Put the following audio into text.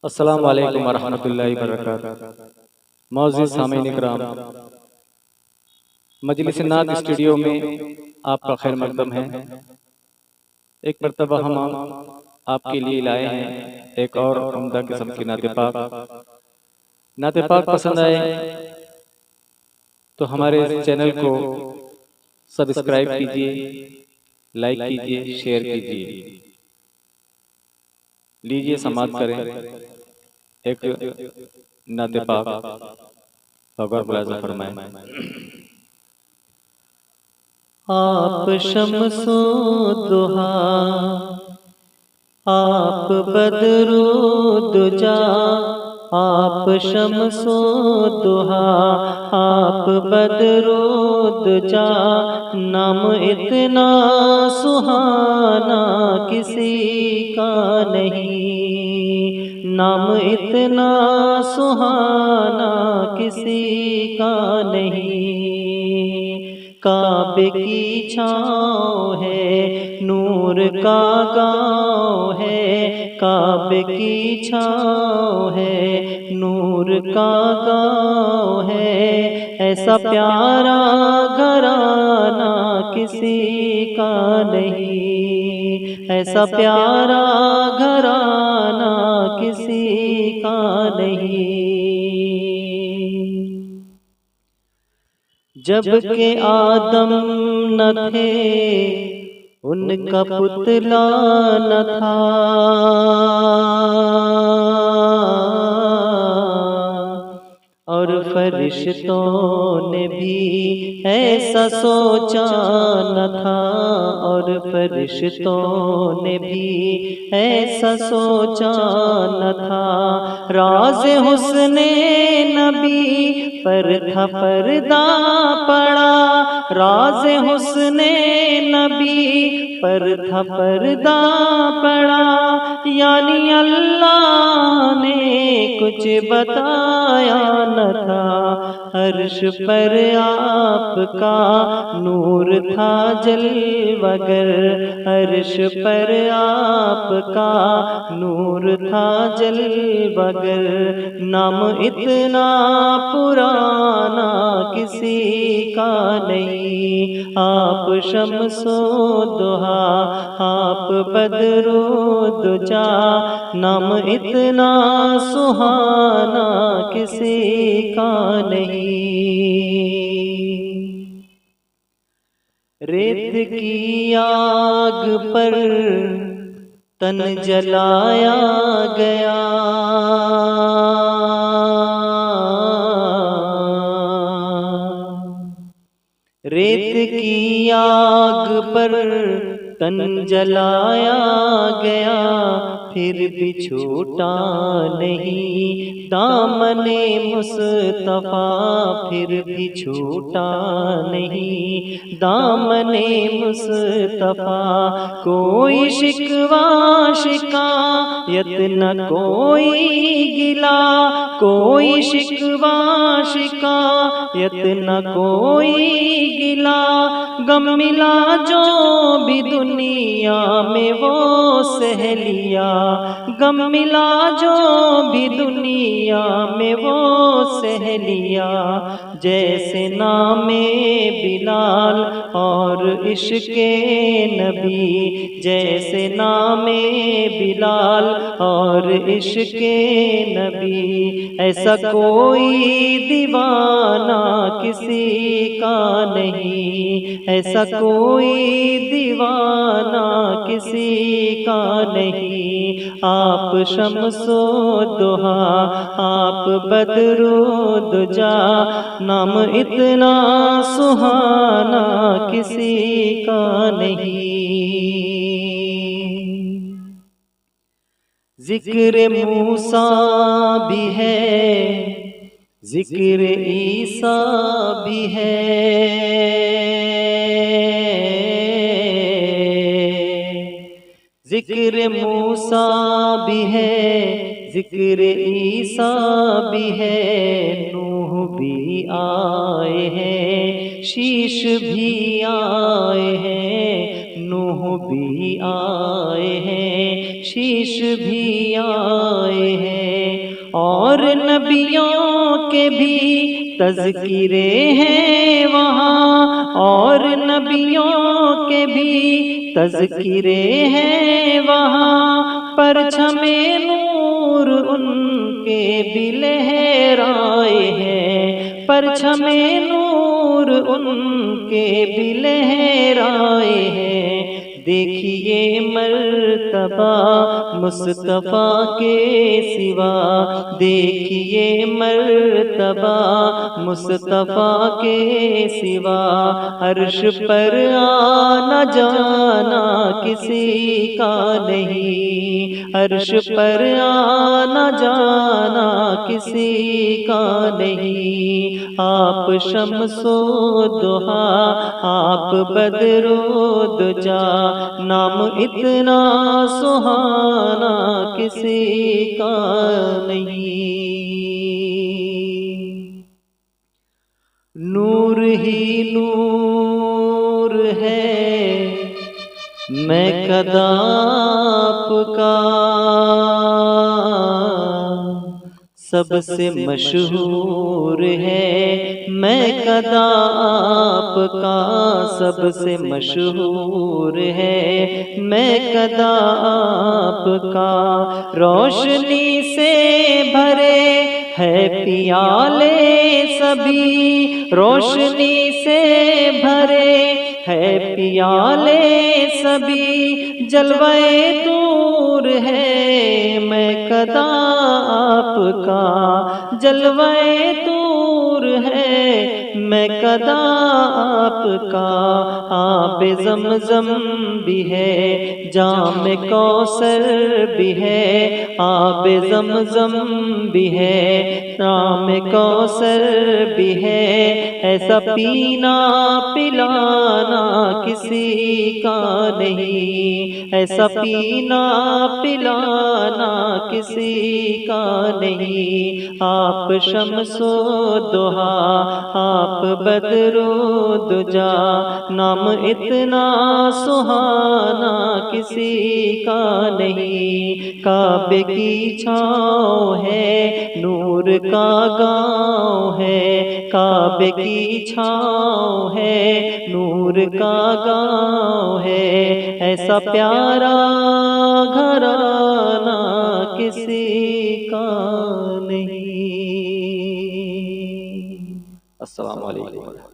السلام علیکم ورحمۃ اللہ وبرکاتہ۔ معزز سامعین اکرام، مجلس نعت اسٹوڈیو میں آپ کا خیر مقدم ہے۔ ایک مرتبہ ہم آپ کے لیے لائے ہیں ایک اور عمدہ قسم کی نعت پاک۔ نعت پاک پسند آئے تو ہمارے چینل کو سبسکرائب کیجیے، لائک کیجیے، شیئر کیجیے۔ لیجیے سماعت کریں ایک نعت پاک، غور ملاحظہ فرمائیں۔ آپ شمس و ضحا، آپ بدر و دجا، آپ شمس و ضحا، آپ بدر و دجا، نام اتنا سہانا کسی کا نہیں، نام اتنا سہانا کسی کا نہیں۔ کعبے کی چھاؤں ہے، نور کا گاؤں ہے، کعبے کی چھاؤں ہے، نور کا گاؤں ہے، ایسا پیارا گھرانہ کسی کا نہیں، ایسا پیارا گھرانہ کسی کا نہیں۔ جب کہ آدم نہ تھے ان کا پتلا نہ تھا، اور فرشتوں نے بھی ایسا سوچا نہ تھا، اور فرشتوں نے بھی ایسا سوچا نہ تھا۔ راز حسن نبی پر تھا پردہ پڑا، راز حسن نبی پر تھا پردہ پڑا، یعنی اللہ نے کچھ بتایا نہ تھا۔ عرش پر آپ کا نور تھا جلوہ گر، عرش پر آپ کا نور تھا جلوہ گر، نام اتنا پرانا کسی کا نہیں۔ آپ شمس و ضحا، آپ بدر و دجا، نام اتنا سہانا کسی کا نہیں۔ ریت کی آگ پر تن جلایا گیا، ریت کی آگ پر تن جلایا گیا، پھر بھی چھوٹا نہیں دامن مصطفیٰ، پھر بھی چھوٹا نہیں دامن مصطفیٰ۔ کوئی شکوہ شکایت نہ کوئی گلا، کوئی شکوہ شکایت نہ کوئی گلا، غم ملا جو بھی دنیا میں وہ سہ لیا، غم ملا جو بھی دنیا میں وہ سہ لیا۔ جیسے نام بلال اور عشق نبی، جیسے نام بلال اور عشق نبی، ایسا کوئی دیوانہ کسی کا نہیں، ایسا کوئی دیوانہ کسی کا نہیں۔ آپ شمس و ضحا، آپ بدر و دجا، نام اتنا سہانا کسی کا نہیں۔ ذکر موسیٰ بھی ہے، ذکر عیسیٰ بھی ہے، ذکر موسیٰ بھی ہے، ذکر عیسیٰ بھی ہے، نوح بھی آئے ہیں، شیش بھی آئے ہیں، نوح بھی آئے ہیں، شیش بھی آئے ہیں، اور نبیوں کے بھی تذکرے ہیں وہاں، اور نبیوں کے بھی تذکرے ہیں وہاں، پرچم نور ان کے بھی لہرائے ہیں، پرچم نور ان کے بھی لہرائے ہیں۔ دیکھیے مرتبہ مصطفیٰ کے سوا، دیکھیے مرتبہ مصطفیٰ کے سوا، عرش پر آنا جانا کسی کا نہیں، عرش پر آنا جانا کسی کا نہیں۔ آپ شمس و ضحیٰ، آپ بدر و دجا، نام اتنا سہانا کسی کا نہیں۔ نور ہی نور ہے مہکدہ آپ کا، سب سے مشہور ہے مہکدہ آپ کا، سب سے مشہور ہے مہکدہ آپ کا۔ روشنی سے بھرے ہے پیالے سبھی، روشنی سے بھرے ہے پیالے سبھی، جلوے نور ہے مہکدہ آپ کا، جلوے نور ہے مہکدہ آپ کا۔ آب زمزم بھی ہے، جام کوثر بھی ہے، آب زمزم بھی ہے، جام کوثر بھی ہے، ایسا پینا پلانا کسی کا نہیں، ایسا پینا پلانا کسی کا نہیں۔ آپ شمس و ضحیٰ، آپ بدر و دجا، نام اتنا سہانا کسی کا نہیں۔ کعبے کی چھاؤں ہے، نور کا گاؤں ہے، کعبے کی چھاؤں ہے، نور کا گاؤں ہے، ایسا پیارا گھرانہ کسی کا نہیں۔ السلام علیکم۔